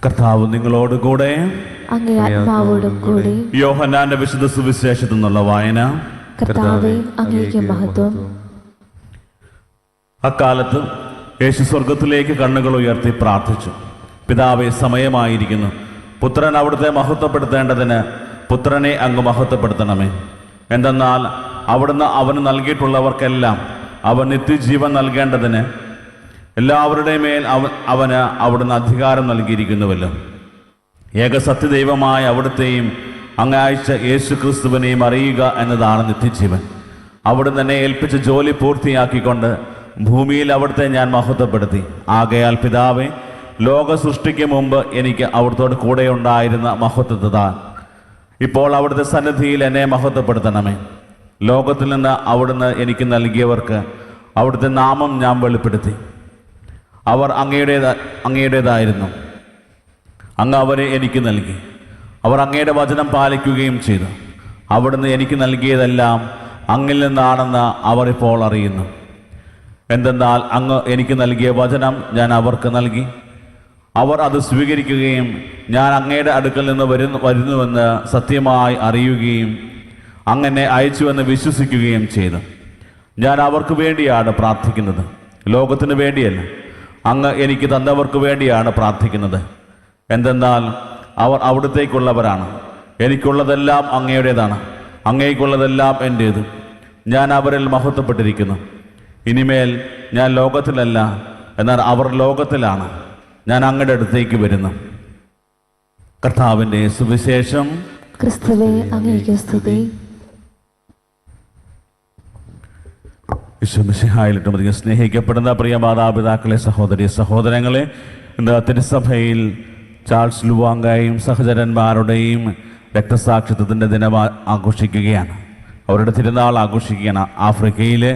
കർത്താവ് നിങ്ങളോടുകൂടെ, അങ്ങേ ആത്മാവോടും കൂടെ. യോഹന്നാന്റെ വിശുദ്ധ സുവിശേഷത്തിൽ നിന്നുള്ള വായന. കർത്താവേ, അങ്ങേക്ക് മഹത്വം. അക്കാലത്ത് യേശു സ്വർഗത്തിലേക്ക് കണ്ണുകൾ ഉയർത്തി പ്രാർത്ഥിച്ചു. പിതാവേ, സമയമായിരിക്കുന്നു. പുത്രൻ അവിടുത്തെ മഹത്വപ്പെടുത്തേണ്ടതിന് പുത്രനെ അങ്ങ് മഹത്വപ്പെടുത്തണമേ. എന്തെന്നാൽ അവിടുന്ന് അവന് നൽകിയിട്ടുള്ളവർക്കെല്ലാം അവൻ നിത്യജീവൻ നൽകേണ്ടതിന് എല്ലാവരുടെയും മേൽ അവന് അവിടുന്ന് അധികാരം നൽകിയിരിക്കുന്നുവല്ലോ. ഏകസത്യദൈവമായ അവിടുത്തെയും അങ്ങ് അയച്ച യേശു ക്രിസ്തുവിനെയും അറിയുക എന്നതാണ് നിത്യജീവൻ. അവിടുന്ന് എന്നെ ഏൽപ്പിച്ച ജോലി പൂർത്തിയാക്കിക്കൊണ്ട് ഭൂമിയിൽ അവിടുത്തെ ഞാൻ മഹത്വപ്പെടുത്തി. ആകയാൽ പിതാവേ, ലോക സൃഷ്ടിക്ക് മുമ്പ് എനിക്ക് അവിടുത്തോട് കൂടെ ഉണ്ടായിരുന്ന മഹത്വത ഇപ്പോൾ അവിടുത്തെ സന്നിധിയിൽ എന്നെ മഹത്വപ്പെടുത്തണമേ. ലോകത്തിൽ നിന്ന് അവിടുന്ന് എനിക്ക് നൽകിയവർക്ക് അവിടുത്തെ നാമം ഞാൻ വെളിപ്പെടുത്തി. അവർ അങ്ങയുടേതായിരുന്നു. അങ്ങ് അവരെ എനിക്ക് നൽകി. അവർ അങ്ങയുടെ വചനം പാലിക്കുകയും ചെയ്തു. അവിടുന്ന് എനിക്ക് നൽകിയതെല്ലാം അങ്ങിൽ നിന്നാണെന്ന് അവർ ഇപ്പോൾ അറിയുന്നു. എന്തെന്നാൽ അങ്ങ് എനിക്ക് നൽകിയ വചനം ഞാൻ അവർക്ക് നൽകി. അവർ അത് സ്വീകരിക്കുകയും ഞാൻ അങ്ങയുടെ അടുക്കൽ നിന്ന് വരുന്നുവെന്ന് സത്യമായി അറിയുകയും അങ്ങനെ അയച്ചുവെന്ന് വിശ്വസിക്കുകയും ചെയ്തു. ഞാൻ അവർക്ക് വേണ്ടിയാണ് പ്രാർത്ഥിക്കുന്നത്, ലോകത്തിന് വേണ്ടിയല്ല. അങ്ങ് എനിക്ക് തന്നവർക്ക് വേണ്ടിയാണ് പ്രാർത്ഥിക്കുന്നത്. എന്തെന്നാൽ അവർ അവിടുത്തേക്കുള്ളവരാണ്. എനിക്കുള്ളതെല്ലാം അങ്ങയുടേതാണ്, അങ്ങേക്കുള്ളതെല്ലാം എൻ്റേത്. ഞാൻ അവരിൽ മഹത്വപ്പെട്ടിരിക്കുന്നു. ഇനിമേൽ ഞാൻ ലോകത്തിലല്ല, എന്നാൽ അവർ ലോകത്തിലാണ്. ഞാൻ അങ്ങയുടെ അടുത്തേക്ക് വരുന്നു. കർത്താവിൻ്റെ സുവിശേഷം. ക്രിസ്തുവേ, അങ്ങേക്ക് സ്തുതി. ഈശോമിശിഹായിലിട്ടും അധികം സ്നേഹിക്കപ്പെടുന്ന പ്രിയ മാതാപിതാക്കളെ, സഹോദരി സഹോദരങ്ങളെ, ഇന്ന് തിരുസഭയിൽ ചാൾസ് ലുവാങ്കായും സഹചരന്മാരുടെയും രക്തസാക്ഷിത്വത്തിൻ്റെ ദിനം ആഘോഷിക്കുകയാണ്. അവരുടെ തിരുനാൾ ആഘോഷിക്കുകയാണ്. ആഫ്രിക്കയിലെ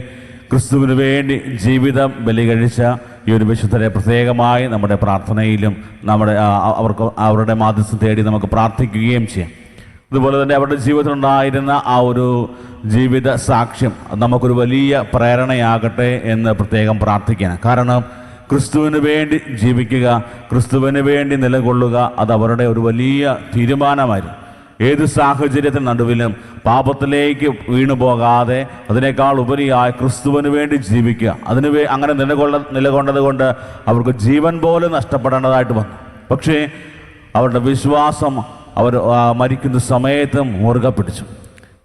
ക്രിസ്തുവിന് വേണ്ടി ജീവിതം ബലി കഴിച്ച ഈ ഒരു വിശുദ്ധരെ പ്രത്യേകമായി നമ്മുടെ പ്രാർത്ഥനയിലും അവരുടെ മാധ്യസ്ഥം തേടി നമുക്ക് പ്രാർത്ഥിക്കുകയും ചെയ്യാം. അതുപോലെ തന്നെ അവരുടെ ജീവിതത്തിലുണ്ടായിരുന്ന ആ ഒരു ജീവിത സാക്ഷ്യം നമുക്കൊരു വലിയ പ്രേരണയാകട്ടെ എന്ന് പ്രത്യേകം പ്രാർത്ഥിക്കണം. കാരണം ക്രിസ്തുവിന് വേണ്ടി ജീവിക്കുക, ക്രിസ്തുവിന് വേണ്ടി നിലകൊള്ളുക, അത് അവരുടെ ഒരു വലിയ തീരുമാനമായിരുന്നു. ഏത് സാഹചര്യത്തിന് നടുവിലും പാപത്തിലേക്ക് വീണു പോകാതെ അതിനേക്കാൾ ഉപരിയായി ക്രിസ്തുവിന് വേണ്ടി ജീവിക്കുക, അങ്ങനെ നിലകൊണ്ടത് കൊണ്ട് അവർക്ക് ജീവൻ പോലും നഷ്ടപ്പെടേണ്ടതായിട്ട് വന്നു. പക്ഷേ അവരുടെ വിശ്വാസം അവർ മരിക്കുന്ന സമയത്തും മുറുകെ പിടിച്ചു.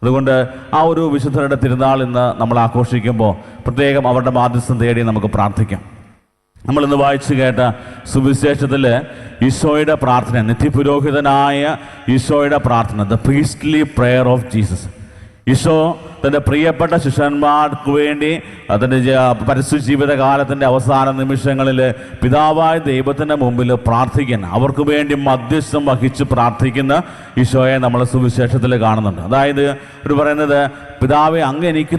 അതുകൊണ്ട് ആ ഒരു വിശുദ്ധരുടെ തിരുനാൾ ഇന്ന് നമ്മൾ ആഘോഷിക്കുമ്പോൾ പ്രത്യേകം അവരുടെ മാധ്യസ്ഥം തേടി നമുക്ക് പ്രാർത്ഥിക്കാം. നമ്മളിന്ന് വായിച്ചു കേട്ട സുവിശേഷത്തിൽ ഈശോയുടെ പ്രാർത്ഥന, നിത്യപുരോഹിതനായ ഈശോയുടെ പ്രാർത്ഥന, the priestly prayer of Jesus. ഈശോ തൻ്റെ പ്രിയപ്പെട്ട ശിഷ്യന്മാർക്ക് വേണ്ടി അതിൻ്റെ പരസ്യ ജീവിതകാലത്തിൻ്റെ അവസാന നിമിഷങ്ങളിൽ പിതാവായ ദൈവത്തിൻ്റെ മുമ്പിൽ പ്രാർത്ഥിക്കുന്ന, അവർക്ക് വേണ്ടി മധ്യസ്ഥം വഹിച്ച് പ്രാർത്ഥിക്കുന്ന ഈശോയെ നമ്മൾ സുവിശേഷത്തിൽ കാണുന്നുണ്ട്. അതായത് ഒരു പറയുന്നത്, പിതാവെ, അങ്ങ് എനിക്ക്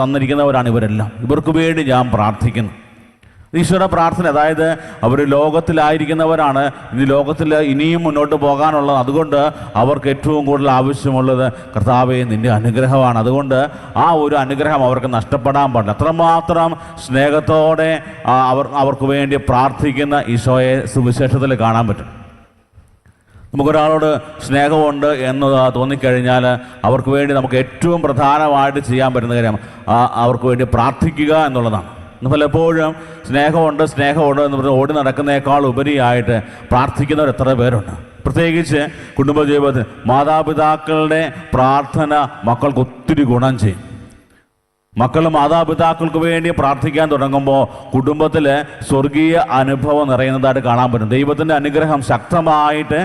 തന്നിരിക്കുന്നവരാണ് ഇവരെല്ലാം, ഇവർക്ക് വേണ്ടി ഞാൻ പ്രാർത്ഥിക്കുന്നു. ഈശോയുടെ പ്രാർത്ഥന, അതായത് അവർ ലോകത്തിലായിരിക്കുന്നവരാണ്, ഈ ലോകത്തിൽ ഇനിയും മുന്നോട്ട് പോകാനുള്ളത്. അതുകൊണ്ട് അവർക്ക് ഏറ്റവും കൂടുതൽ ആവശ്യമുള്ളത് കർത്താവേ നിൻ്റെ അനുഗ്രഹമാണ്. അതുകൊണ്ട് ആ ഒരു അനുഗ്രഹം അവർക്ക് നഷ്ടപ്പെടാൻ പാടില്ല. അത്രമാത്രം സ്നേഹത്തോടെ അവർക്ക് വേണ്ടി പ്രാർത്ഥിക്കുന്ന ഈശോയെ സുവിശേഷത്തിൽ കാണാൻ പറ്റും. നമുക്കൊരാളോട് സ്നേഹമുണ്ട് എന്ന് തോന്നിക്കഴിഞ്ഞാൽ അവർക്ക് വേണ്ടി നമുക്ക് ഏറ്റവും പ്രധാനമായിട്ട് ചെയ്യാൻ പറ്റുന്ന കാര്യം അവർക്ക് വേണ്ടി പ്രാർത്ഥിക്കുക എന്നുള്ളതാണ്. പലപ്പോഴും സ്നേഹമുണ്ട് എന്ന് പറഞ്ഞ് ഓടി നടക്കുന്നതിനേക്കാൾ ഉപരിയായിട്ട് പ്രാർത്ഥിക്കുന്നവർ എത്ര പേരുണ്ട്. പ്രത്യേകിച്ച് കുടുംബജീവിതത്തിൽ മാതാപിതാക്കളുടെ പ്രാർത്ഥന മക്കൾക്ക് ഒത്തിരി ഗുണം ചെയ്യും. മക്കൾ മാതാപിതാക്കൾക്ക് വേണ്ടി പ്രാർത്ഥിക്കാൻ തുടങ്ങുമ്പോൾ കുടുംബത്തിൽ സ്വർഗീയ അനുഭവം നിറയുന്നതായിട്ട് കാണാൻ പറ്റും. ദൈവത്തിൻ്റെ അനുഗ്രഹം ശക്തമായിട്ട്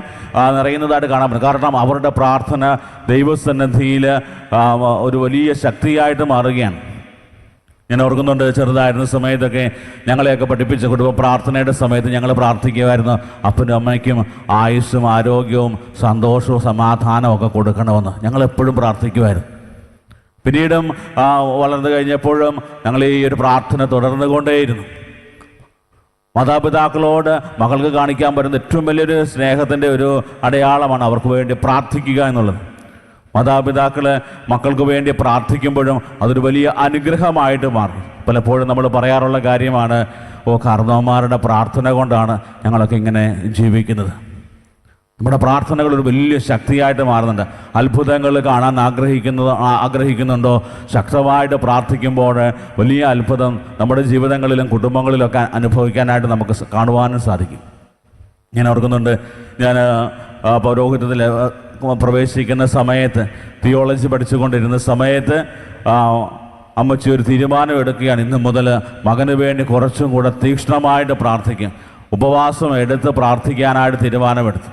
നിറയുന്നതായിട്ട് കാണാൻ പറ്റും. കാരണം അവരുടെ പ്രാർത്ഥന ദൈവസന്നിധിയിൽ ഒരു വലിയ ശക്തിയായിട്ട് മാറുകയാണ്. ഞാൻ ഓർക്കുന്നുണ്ട്, ചെറുതായിരുന്ന സമയത്തൊക്കെ ഞങ്ങളെയൊക്കെ പഠിപ്പിച്ച കുടുംബ പ്രാർത്ഥനയുടെ സമയത്ത് ഞങ്ങൾ പ്രാർത്ഥിക്കുമായിരുന്നു, അപ്പനും അമ്മയ്ക്കും ആയുസ്സും ആരോഗ്യവും സന്തോഷവും സമാധാനവും ഒക്കെ കൊടുക്കണമെന്ന് ഞങ്ങളെപ്പോഴും പ്രാർത്ഥിക്കുമായിരുന്നു. പിന്നീടും വളർന്നു കഴിഞ്ഞപ്പോഴും ഞങ്ങൾ ഈ ഒരു പ്രാർത്ഥന തുടർന്നുകൊണ്ടേയിരുന്നു. മാതാപിതാക്കളോട് മക്കൾക്ക് കാണിക്കാൻ പറ്റുന്ന ഏറ്റവും വലിയൊരു സ്നേഹത്തിൻ്റെ ഒരു അടയാളമാണ് അവർക്ക് വേണ്ടി പ്രാർത്ഥിക്കുക എന്നുള്ളത്. മാതാപിതാക്കൾ മക്കൾക്ക് വേണ്ടി പ്രാർത്ഥിക്കുമ്പോഴും അതൊരു വലിയ അനുഗ്രഹമായിട്ട് മാറും. പലപ്പോഴും നമ്മൾ പറയാറുള്ള കാര്യമാണ്, കാർന്നവന്മാരുടെ പ്രാർത്ഥന കൊണ്ടാണ് ഞങ്ങളൊക്കെ ഇങ്ങനെ ജീവിക്കുന്നത്. നമ്മുടെ പ്രാർത്ഥനകൾ ഒരു വലിയ ശക്തിയായിട്ട് മാറുന്നുണ്ട്. അത്ഭുതങ്ങൾ കാണാൻ ആഗ്രഹിക്കുന്നുണ്ടോ? ശക്തമായിട്ട് പ്രാർത്ഥിക്കുമ്പോൾ വലിയ അത്ഭുതം നമ്മുടെ ജീവിതങ്ങളിലും കുടുംബങ്ങളിലൊക്കെ അനുഭവിക്കാനായിട്ട് നമുക്ക് കാണുവാനും സാധിക്കും. ഞാൻ ഓർക്കുന്നുണ്ട്, ഞാൻ പൗരോഹിത്യത്തിൽ പ്രവേശിക്കുന്ന സമയത്ത്, തിയോളജി പഠിച്ചുകൊണ്ടിരുന്ന സമയത്ത് അമ്മച്ചി ഒരു തീരുമാനം എടുക്കുകയാണ്. ഇന്ന് മുതൽ മകന് വേണ്ടി കുറച്ചും കൂടെ തീക്ഷ്ണമായിട്ട് പ്രാർത്ഥിക്കും. ഉപവാസം എടുത്ത് പ്രാർത്ഥിക്കാനായിട്ട് തീരുമാനമെടുത്തു.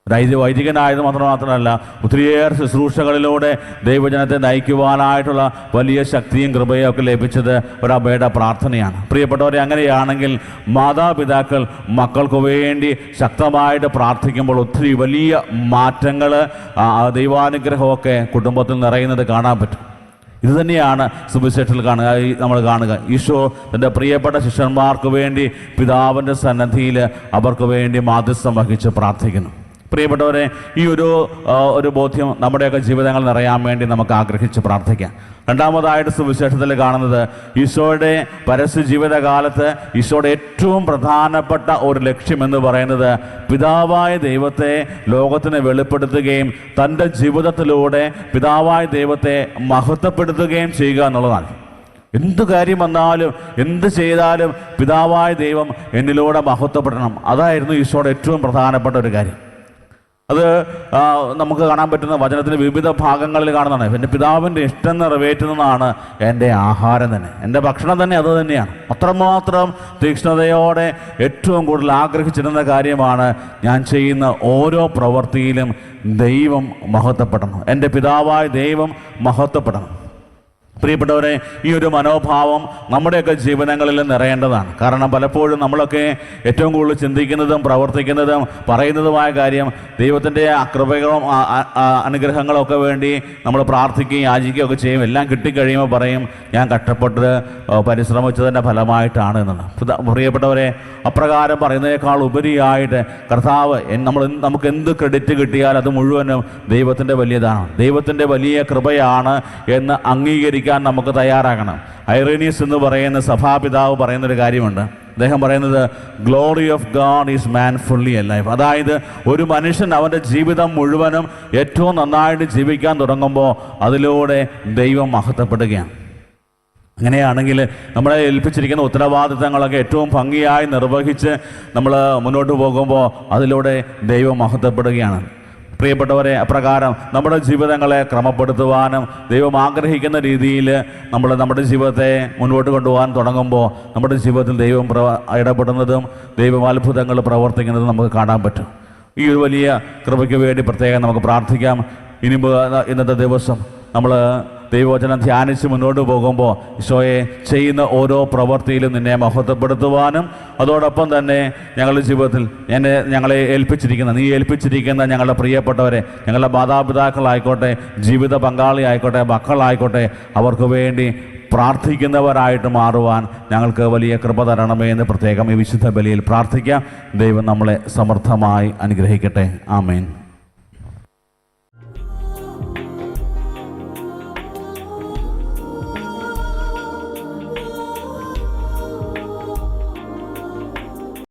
വൈദികനായത് മാത്രമല്ല, ഒത്തിരിയേറെ ശുശ്രൂഷകളിലൂടെ ദൈവജനത്തെ നയിക്കുവാനായിട്ടുള്ള വലിയ ശക്തിയും കൃപയും ഒക്കെ ലഭിച്ചത് ഒരമ്മയുടെ പ്രാർത്ഥനയാണ്. പ്രിയപ്പെട്ടവരെ, അങ്ങനെയാണെങ്കിൽ മാതാപിതാക്കൾ മക്കൾക്ക് വേണ്ടി ശക്തമായിട്ട് പ്രാർത്ഥിക്കുമ്പോൾ ഒത്തിരി വലിയ മാറ്റങ്ങൾ, ദൈവാനുഗ്രഹമൊക്കെ കുടുംബത്തിൽ നിറയുന്നത് കാണാൻ പറ്റും. ഇതുതന്നെയാണ് സുവിശേഷത്തിൽ നമ്മൾ കാണുക. ഈശോ തൻ്റെ പ്രിയപ്പെട്ട ശിഷ്യന്മാർക്ക് വേണ്ടി പിതാവിൻ്റെ സന്നദ്ധിയിൽ അവർക്ക് വേണ്ടി മാധ്യസ്ഥം വഹിച്ച് പ്രാർത്ഥിക്കുന്നു. പ്രിയപ്പെട്ടവരെ, ഈ ഒരു ബോധ്യം നമ്മുടെയൊക്കെ ജീവിതങ്ങൾ നിറയാൻ വേണ്ടി നമുക്ക് ആഗ്രഹിച്ച് പ്രാർത്ഥിക്കാം. രണ്ടാമതായിട്ട് സുവിശേഷത്തിൽ കാണുന്നത്, ഈശോയുടെ പരസ്യ ജീവിതകാലത്ത് ഈശോയുടെ ഏറ്റവും പ്രധാനപ്പെട്ട ഒരു ലക്ഷ്യം എന്ന് പറയുന്നത് പിതാവായ ദൈവത്തെ ലോകത്തിന് വെളിപ്പെടുത്തുകയും തൻ്റെ ജീവിതത്തിലൂടെ പിതാവായ ദൈവത്തെ മഹത്വപ്പെടുത്തുകയും ചെയ്യുക എന്നുള്ളതാണ്. എന്ത് കാര്യം വന്നാലും എന്ത് ചെയ്താലും പിതാവായ ദൈവം എന്നിലൂടെ മഹത്വപ്പെടണം. അതായിരുന്നു ഈശോയുടെ ഏറ്റവും പ്രധാനപ്പെട്ട ഒരു കാര്യം. അത് നമുക്ക് കാണാൻ പറ്റുന്ന വചനത്തിൻ്റെ വിവിധ ഭാഗങ്ങളിൽ കാണുന്നതാണ്. എൻ്റെ പിതാവിൻ്റെ ഇഷ്ടം നിറവേറ്റുന്നതാണ് എൻ്റെ ആഹാരം തന്നെ, എൻ്റെ ഭക്ഷണം തന്നെ അത് തന്നെയാണ്. അത്രമാത്രം തീക്ഷ്ണതയോടെ ഏറ്റവും കൂടുതൽ ആഗ്രഹിച്ചിരുന്ന കാര്യമാണ്, ഞാൻ ചെയ്യുന്ന ഓരോ പ്രവൃത്തിയിലും ദൈവം മഹത്വപ്പെടണം, എൻ്റെ പിതാവായ ദൈവം മഹത്വപ്പെടണം. പ്രിയപ്പെട്ടവരെ, ഈ ഒരു മനോഭാവം നമ്മുടെയൊക്കെ ജീവിതങ്ങളിൽ നിറയേണ്ടതാണ്. കാരണം പലപ്പോഴും നമ്മളൊക്കെ ഏറ്റവും കൂടുതൽ ചിന്തിക്കുന്നതും പ്രവർത്തിക്കുന്നതും പറയുന്നതുമായ കാര്യം ദൈവത്തിൻ്റെ കൃപകളും അനുഗ്രഹങ്ങളൊക്കെ വേണ്ടി നമ്മൾ പ്രാർത്ഥിക്കുകയും യാചിക്കുകയൊക്കെ ചെയ്യും. എല്ലാം കിട്ടിക്കഴിയുമ്പോൾ പറയും, ഞാൻ കഷ്ടപ്പെട്ട് പരിശ്രമിച്ചതിൻ്റെ ഫലമായിട്ടാണ് എന്നാണ്. പ്രിയപ്പെട്ടവരെ, അപ്രകാരം പറയുന്നതിനേക്കാൾ ഉപരിയായിട്ട് കർത്താവ് നമുക്ക് എന്ത് ക്രെഡിറ്റ് കിട്ടിയാൽ അത് മുഴുവനും ദൈവത്തിൻ്റെ വലിയതാണ്, ദൈവത്തിൻ്റെ വലിയ കൃപയാണ് എന്ന് അംഗീകരിക്കാൻ നമുക്ക് തയ്യാറാകണം. ഐറേനിയസ് എന്ന് പറയുന്ന സഭാപിതാവ് പറയുന്നൊരു കാര്യമുണ്ട്. അദ്ദേഹം പറയുന്നത്, glory of God is man fully alive. അതായത് ഒരു മനുഷ്യൻ അവൻ്റെ ജീവിതം മുഴുവനും ഏറ്റവും നന്നായിട്ട് ജീവിക്കാൻ തുടങ്ങുമ്പോൾ അതിലൂടെ ദൈവം മഹത്വപ്പെടുകയാണ്. അങ്ങനെയാണെങ്കിൽ നമ്മളെ ഏൽപ്പിച്ചിരിക്കുന്ന ഉത്തരവാദിത്തങ്ങളൊക്കെ ഏറ്റവും ഭംഗിയായി നിർവഹിച്ച് നമ്മൾ മുന്നോട്ട് പോകുമ്പോൾ അതിലൂടെ ദൈവം മഹത്വപ്പെടുകയാണ്. പ്രിയപ്പെട്ടവരെ, അപ്രകാരം നമ്മുടെ ജീവിതങ്ങളെ ക്രമപ്പെടുത്തുവാനും ദൈവം ആഗ്രഹിക്കുന്ന രീതിയിൽ നമ്മുടെ ജീവിതത്തെ മുന്നോട്ട് കൊണ്ടുപോകാൻ തുടങ്ങുമ്പോൾ നമ്മുടെ ജീവിതത്തിൽ ദൈവം ഇടപെടുന്നതും ദൈവം അത്ഭുതങ്ങൾ പ്രവർത്തിക്കുന്നതും നമുക്ക് കാണാൻ പറ്റും. ഈ ഒരു വലിയ കൃപയ്ക്ക് വേണ്ടി പ്രത്യേകം നമുക്ക് പ്രാർത്ഥിക്കാം. ഇന്നത്തെ ദിവസം നമ്മൾ ദൈവവചനം ധ്യാനിച്ച് മുന്നോട്ട് പോകുമ്പോൾ ഈശോയെ ചെയ്യുന്ന ഓരോ പ്രവൃത്തിയിലും നിന്നെ മഹത്വപ്പെടുത്തുവാനും അതോടൊപ്പം തന്നെ ഞങ്ങളുടെ ജീവിതത്തിൽ ഞങ്ങളെ നീ ഏൽപ്പിച്ചിരിക്കുന്ന ഞങ്ങളുടെ പ്രിയപ്പെട്ടവരെ, ഞങ്ങളുടെ മാതാപിതാക്കളായിക്കോട്ടെ, ജീവിത പങ്കാളിയായിക്കോട്ടെ, മക്കളായിക്കോട്ടെ, അവർക്ക് വേണ്ടി പ്രാർത്ഥിക്കുന്നവരായിട്ട് മാറുവാൻ ഞങ്ങൾക്ക് വലിയ കൃപ തരണമേ എന്ന് പ്രത്യേകം ഈ വിശുദ്ധ ബലിയിൽ പ്രാർത്ഥിക്കാം. ദൈവം നമ്മളെ സമർത്ഥമായി അനുഗ്രഹിക്കട്ടെ. ആമേൻ.